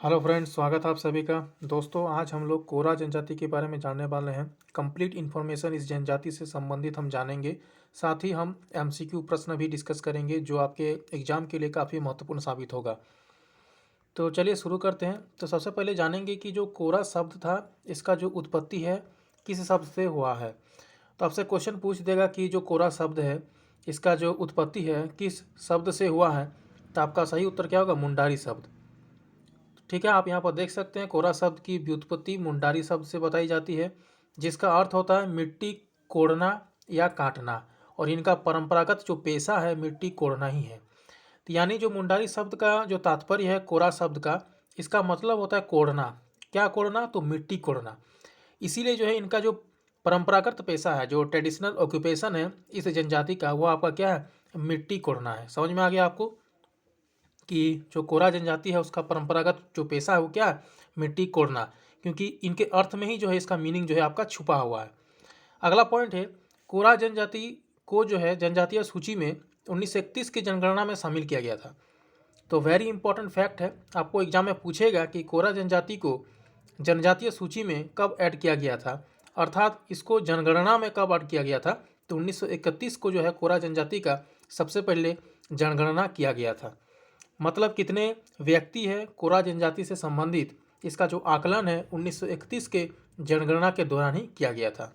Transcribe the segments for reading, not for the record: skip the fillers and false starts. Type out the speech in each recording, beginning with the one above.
Hello friends, स्वागत है आप सभी का। दोस्तों, आज हम लोग कोरा जनजाति के बारे में जानने वाले हैं। कंप्लीट इन्फॉर्मेशन इस जनजाति से संबंधित हम जानेंगे। साथ ही हम एमसीक्यू प्रश्न भी डिस्कस करेंगे जो आपके एग्जाम के लिए काफ़ी महत्वपूर्ण साबित होगा। तो चलिए शुरू करते हैं। तो सबसे पहले जानेंगे कि जो कोरा शब्द था, इसका जो उत्पत्ति है किस शब्द से हुआ है। तो आपसे क्वेश्चन पूछ देगा कि जो कोरा शब्द है इसका जो उत्पत्ति है किस शब्द से हुआ है। तो आपका सही उत्तर क्या होगा? मुंडारी शब्द। ठीक है, आप यहाँ पर देख सकते हैं कोरा शब्द की व्युत्पत्ति मुंडारी शब्द से बताई जाती है, जिसका अर्थ होता है मिट्टी कोड़ना या काटना, और इनका परंपरागत जो पेशा है मिट्टी कोड़ना ही है। तो यानी जो मुंडारी शब्द का जो तात्पर्य है कोरा शब्द का, इसका मतलब होता है कोड़ना। क्या कोड़ना? तो मिट्टी कोड़ना। इसीलिए जो है इनका जो परंपरागत पेशा है, जो ट्रेडिशनल ऑक्यूपेशन है इस जनजाति का, वो आपका क्या है? मिट्टी कोड़ना है। समझ में आ गया आपको कि जो कोरा जनजाति है उसका परंपरागत जो पेशा है वो क्या है? मिट्टी कोड़ना। क्योंकि इनके अर्थ में ही जो है इसका मीनिंग जो है आपका छुपा हुआ है। अगला पॉइंट है, कोरा जनजाति को जो है जनजातीय सूची में 1931 की जनगणना में शामिल किया गया था। तो वेरी इंपॉर्टेंट फैक्ट है, आपको एग्जाम में पूछेगा कि कोरा जनजाति को जनजातीय सूची में कब ऐड किया गया था, अर्थात इसको जनगणना में कब ऐड किया गया था। तो 1931 को जो है कोरा जनजाति का सबसे पहले जनगणना किया गया था। मतलब कितने व्यक्ति है कोरा जनजाति से संबंधित, इसका जो आकलन है 1931 के जनगणना के दौरान ही किया गया था।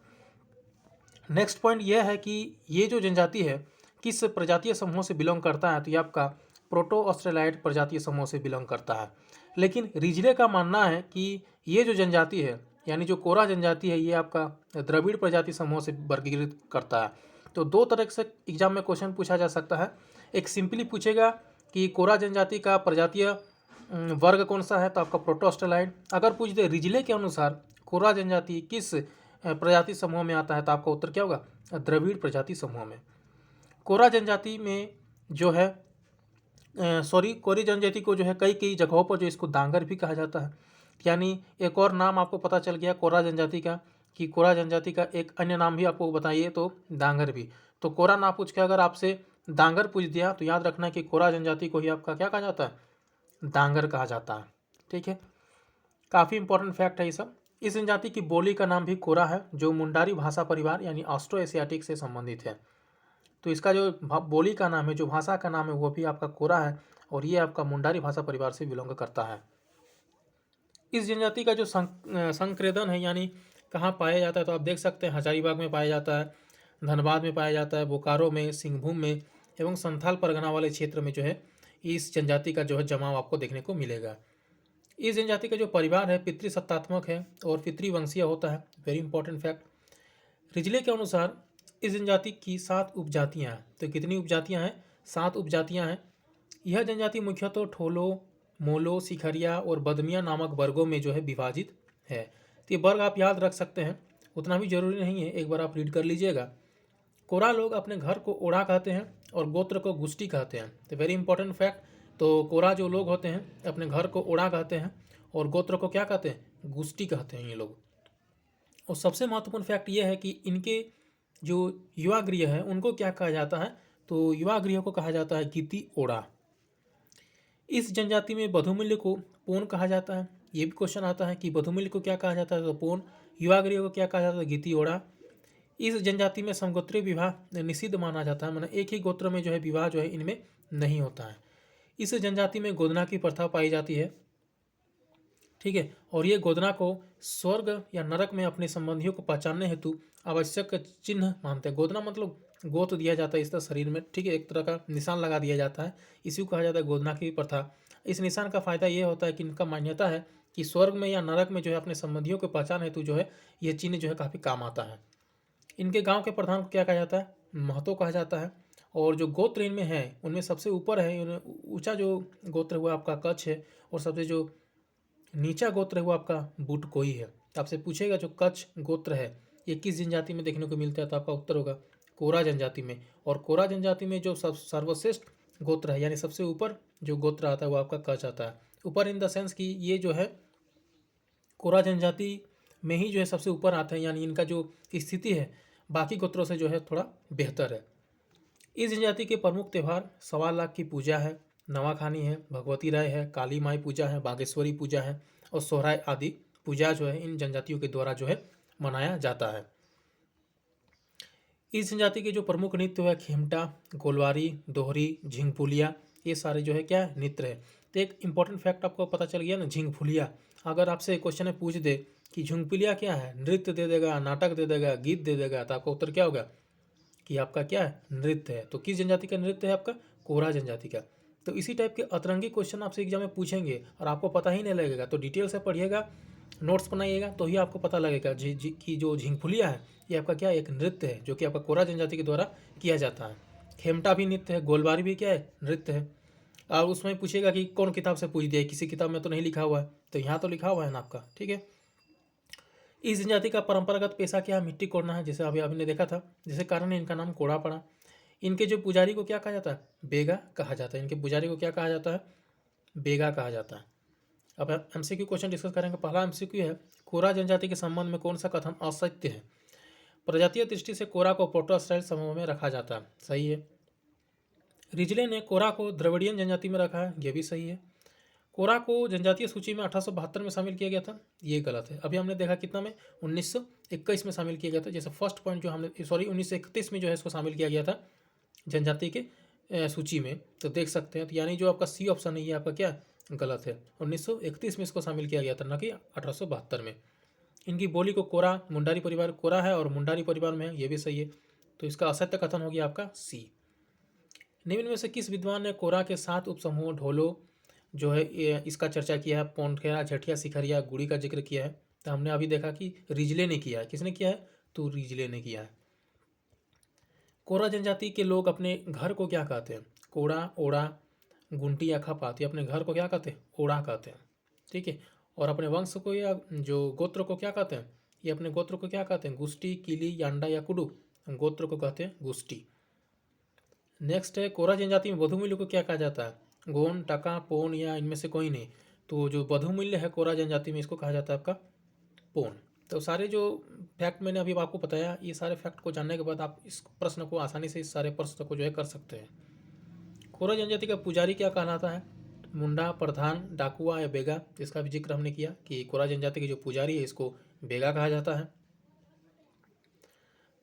नेक्स्ट पॉइंट यह है कि ये जो जनजाति है किस प्रजातीय समूह से बिलोंग करता है। तो ये आपका प्रोटो ऑस्ट्रेलाइड प्रजातीय समूह से बिलोंग करता है। लेकिन रिजले का मानना है कि ये जो जनजाति है यानी जो कोरा जनजाति है ये आपका द्रविड़ प्रजाति समूह से वर्गीकृत करता है। तो दो तरह से एग्जाम में क्वेश्चन पूछा जा सकता है। एक सिंपली पूछेगा कि कोरा जनजाति का प्रजातीय वर्ग कौन सा है, तो आपका प्रोटो ऑस्ट्रेलाइड। अगर पूछ दे रिजले के अनुसार कोरा जनजाति किस प्रजाति समूह में आता है, तो आपका उत्तर क्या होगा? द्रविड़ प्रजाति समूह में। कोरा जनजाति में जो है कोरी जनजाति को जो है कई कई जगहों पर जो इसको दांगर भी कहा जाता है। यानी एक और नाम आपको पता चल गया कोरा जनजाति का, कि कोरा जनजाति का एक अन्य नाम भी आपको बताइए तो दांगर भी। तो कोरा ना पूछ के अगर आपसे दांगर पूछ दिया तो याद रखना कि कोरा जनजाति को ही आपका क्या कहा जाता है? दांगर कहा जाता है। ठीक है, काफ़ी इंपॉर्टेंट फैक्ट है ये सब। इस जनजाति की बोली का नाम भी कोरा है, जो मुंडारी भाषा परिवार यानी ऑस्ट्रो एशियाटिक से संबंधित है। तो इसका जो बोली का नाम है, जो भाषा का नाम है, वो भी आपका कोरा है, और ये आपका मुंडारी भाषा परिवार से बिलोंग करता है। इस जनजाति का जो संक्रेदन है यानी कहाँ पाया जाता है, तो आप देख सकते हैं हजारीबाग में पाया जाता है, धनबाद में पाया जाता है, बोकारो में, सिंहभूम में एवं संथाल परगना वाले क्षेत्र में जो है इस जनजाति का जो है जमाव आपको देखने को मिलेगा। इस जनजाति का जो परिवार है पितृसत्तात्मक है और पितृवंशीय होता है। Very important fact. रिजले के अनुसार इस जनजाति की 7 उपजातियाँ हैं। तो कितनी उपजातियाँ हैं? 7 उपजातियाँ हैं। यह जनजाति मुख्यतः ठोलो, मोलो, सिखरिया और बदमिया नामक वर्गों में जो है विभाजित है। तो ये वर्ग आप याद रख सकते हैं, उतना भी जरूरी नहीं है, एक बार आप रीड कर लीजिएगा। कोरा लोग अपने घर को ओढ़ा कहते हैं और गोत्र को गुष्टी कहते हैं। तो वेरी इंपॉर्टेंट फैक्ट। तो कोरा जो लोग होते हैं अपने घर को ओढ़ा कहते हैं और गोत्र को क्या कहते हैं? गुष्टी कहते हैं ये लोग। और सबसे महत्वपूर्ण फैक्ट ये है कि इनके जो युवा गृह है उनको क्या कहा जाता है? तो युवा गृह को कहा जाता है गीति ओड़ा। इस जनजाति में बधुमूल्य को पोन कहा जाता है। ये भी क्वेश्चन आता है कि बधुमूल्य को क्या कहा जाता है? तो पोन। युवा गृह को क्या कहा जाता है? गीति ओड़ा। इस जनजाति में समगोत्रीय विवाह निषिद्ध माना जाता है, मतलब एक ही गोत्र में जो है विवाह जो है इनमें नहीं होता है। इस जनजाति में गोदना की प्रथा पाई जाती है। ठीक है, और ये गोदना को स्वर्ग या नरक में अपने संबंधियों को पहचानने हेतु आवश्यक चिन्ह मानते हैं। गोदना मतलब गोत दिया जाता है इस तरह शरीर में। ठीक है, एक तरह का निशान लगा दिया जाता है, इसी को कहा जाता है गोदना की प्रथा। इस निशान का फायदा ये होता है कि इनका मान्यता है कि स्वर्ग में या नरक में जो है अपने संबंधियों को पहचान हेतु जो है ये चिन्ह जो है काफ़ी काम आता है। इनके गांव के प्रधान को क्या कहा जाता है? महतो कहा जाता है। और जो गोत्र इनमें है उनमें सबसे ऊपर है, ऊंचा जो गोत्र हुआ आपका कच्छ है, और सबसे जो नीचा गोत्र है वो आपका बुटकोई है। आपसे पूछेगा जो कच्छ गोत्र है ये किस जनजाति में देखने को मिलता है, तो आपका उत्तर होगा कोरा जनजाति में। और कोरा जनजाति में जो सब सर्वश्रेष्ठ गोत्र है यानी सबसे ऊपर जो गोत्र आता है वो आपका कच्छ आता है। ऊपर इन द सेंस कि ये जो है कोरा जनजाति में ही जो है सबसे ऊपर आता है, यानी इनका जो स्थिति है बाकी गोत्रों से जो है थोड़ा बेहतर है। इस जनजाति के प्रमुख त्यौहार 1.25 लाख की पूजा है, नवाखानी है, भगवती राय है, काली माई पूजा है, बागेश्वरी पूजा है और सोहराय आदि पूजा जो है इन जनजातियों के द्वारा जो है मनाया जाता है। इस जनजाति के जो प्रमुख नृत्य है खेमटा, गोलवारी, दोहरी, झिंगफुलिया, ये सारे जो है क्या है नृत्य है। तो एक इंपॉर्टेंट फैक्ट आपको पता चल गया ना, झिंगफुलिया। अगर आपसे क्वेश्चन में पूछ दे कि झिंगफुलिया क्या है, नृत्य दे देगा, नाटक दे देगा, गीत दे देगा, तो आपका उत्तर क्या होगा कि आपका क्या है नृत्य है। तो किस जनजाति का नृत्य है आपका, कोरा जनजाति का। तो इसी टाइप के अतरंगी क्वेश्चन आपसे एग्जाम में पूछेंगे और आपको पता ही नहीं लगेगा, तो डिटेल से पढ़िएगा, नोट्स बनाइएगा, तो ही आपको पता लगेगा कि जो झिंगफुलिया है ये आपका क्या एक नृत्य है जो कि आपका कोरा जनजाति के द्वारा किया जाता है। खेमटा भी नृत्य है, गोलबारी भी क्या है नृत्य है। और उसमें पूछेगा कि कौन किताब से पूछ दिया, किसी किताब में तो नहीं लिखा हुआ है, तो यहाँ तो लिखा हुआ है ना आपका, ठीक है। इस जनजाति का परंपरागत पेशा क्या है, मिट्टी कोड़ना है, जैसे अभी आपने देखा था, जिसके कारण इनका नाम कोड़ा पड़ा। इनके जो पुजारी को क्या कहा जाता है, बेगा कहा जाता है। इनके पुजारी को क्या कहा जाता है, बेगा कहा जाता है। अब एमसीक्यू क्वेश्चन डिस्कस करेंगे। पहला एमसीक्यू है, कोरा जनजाति के संबंध में कौन सा कथन असत्य है। प्रजातीय दृष्टि से कोरा को प्रोटोस्टाइल समूह में रखा जाता है, सही है। रिजले ने कोरा को द्रविडियन जनजाति में रखा है, यह भी सही है। कोरा को जनजातीय सूची में 1872 में शामिल किया गया था, ये गलत है। अभी हमने देखा कितना में, 1921 में शामिल किया गया था। जैसे फर्स्ट पॉइंट जो हमने 1931 में जो है इसको शामिल किया गया था जनजाति के सूची में, तो देख सकते हैं। तो यानी जो आपका सी ऑप्शन है ये आपका क्या गलत है, 1931 में इसको शामिल किया गया था, न कि 1872 में। इनकी बोली को कोरा मुंडारी परिवार, कोरा है और मुंडारी परिवार में है, ये भी सही है। तो इसका असत्य कथन हो गया आपका सी। निम्न में से किस विद्वान ने कोरा के 7 उपसमूह ढोलो जो है इसका चर्चा किया है, पौंडखेरा, झटिया, सिखरिया, गुड़ी का जिक्र किया है। तो हमने अभी देखा कि रिजले ने किया है, किसने किया है, तो रिजले ने किया है। कोरा जनजाति के लोग अपने घर को क्या कहते हैं, कोड़ा, ओड़ा, गुंटी या खपात, ये अपने घर को क्या कहते हैं, ओड़ा कहते हैं, ठीक है। और अपने वंश को या जो गोत्र को क्या कहते हैं, ये अपने गोत्र को क्या कहते हैं, गुष्टी, किली, यांडा या कुडू, गोत्र को कहते हैं गुष्टी। नेक्स्ट है, कोरा जनजाति में बधुमूल्य को क्या कहा जाता है, गोन, टका, पोन या इनमें से कोई नहीं। तो जो बधुमूल्य है कोरा जनजाति में, इसको कहा जाता है आपका पोन। तो सारे जो फैक्ट मैंने अभी आपको बताया, ये सारे फैक्ट को जानने के बाद आप इस प्रश्न को आसानी से, इस सारे प्रश्न को जो है कर सकते हैं। कोरा जनजाति का पुजारी क्या कहलाता है, मुंडा, प्रधान, डाकुआ या बेगा, इसका भी जिक्र हमने किया कि कोरा जनजाति के जो पुजारी है इसको बेगा कहा जाता है।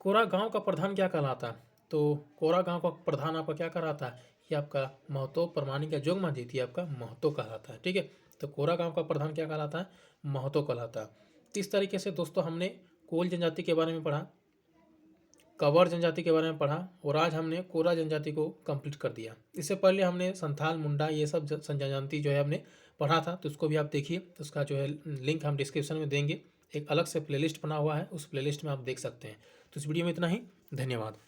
कोरा गांव का प्रधान क्या कहलाता है, तो कोरा गांव का प्रधान आपका क्या कहलाता है, ये आपका महतो प्रमाणिक या जोग मांझी आपका महतो कहलाता है, ठीक है। तो कोरा गांव का प्रधान क्या कहलाता है, महतो कहलाता है। तो इस तरीके से दोस्तों हमने कोल जनजाति के बारे में पढ़ा, कंवर जनजाति के बारे में पढ़ा और आज हमने कोरा जनजाति को कंप्लीट कर दिया। इससे पहले हमने संथाल, मुंडा, ये सब जनजाति जो है हमने पढ़ा था, तो उसको भी आप देखिए। उसका जो है लिंक हम डिस्क्रिप्शन में देंगे, एक अलग से प्लेलिस्ट बना हुआ है, उस प्लेलिस्ट में आप देख सकते हैं। तो इस वीडियो में इतना ही, धन्यवाद।